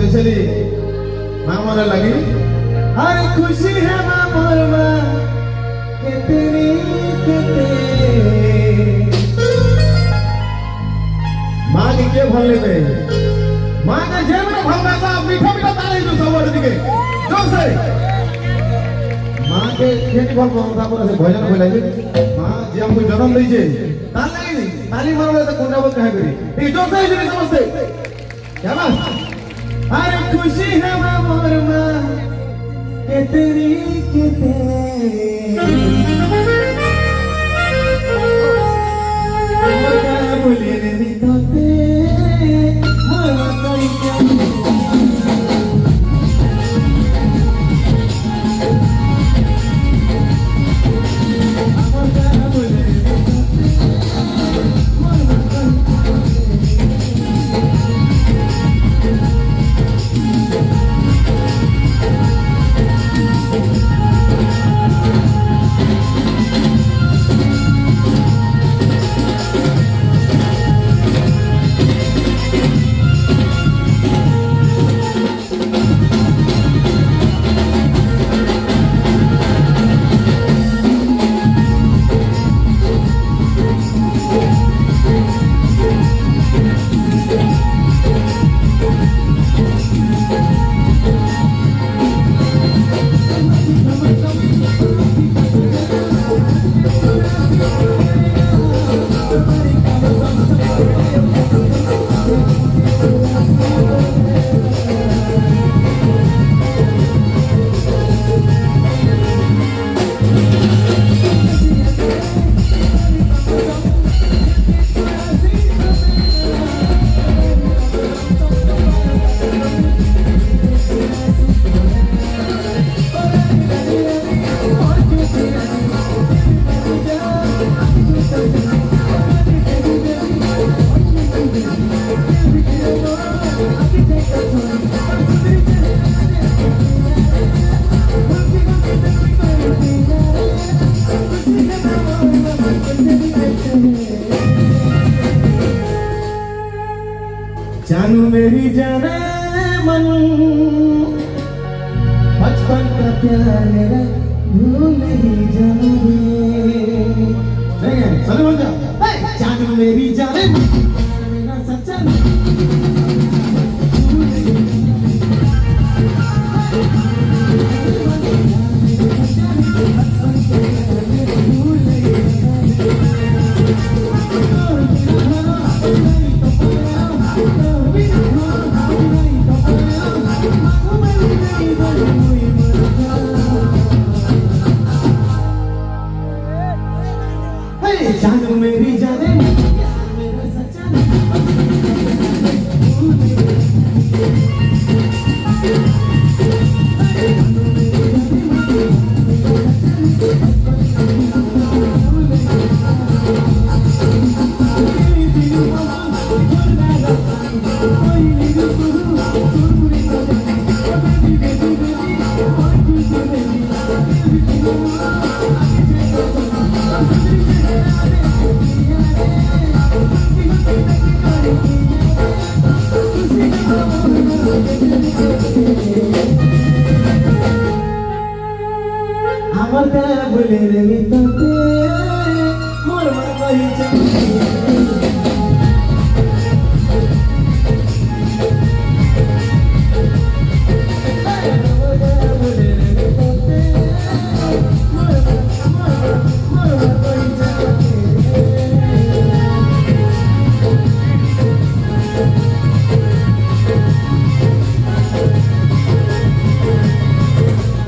specially माँ मोरे लगी हर खुशी है माँ मोर माँ के तेरी के माँ के क्या भल लेते माँ के जेब में भल में साहब मीठा मीठा ताले जो सब वर्ड दिखे जोर से माँ के खेती भल में आपको ऐसे भजन बोला जी माँ जी हमको जन्म दीजिए ताल लगी नहीं ताली मारो तो कुंडा बोल कहाँ करी ठीक जोर से इसे समझते क्या बात हर खुशी है माँ मोर माँ के तेरी के बोले रे तोते माँ कोई क्या जानू मेरी जाने मन बचपन का प्यार मेरा भूल नहीं जाऊंगी नहीं सुनो बोल जा जानू मेरी जाने मन मेरा सच्चा जानू मेरी जाने मेरा सच्चा আমার তা বলে রে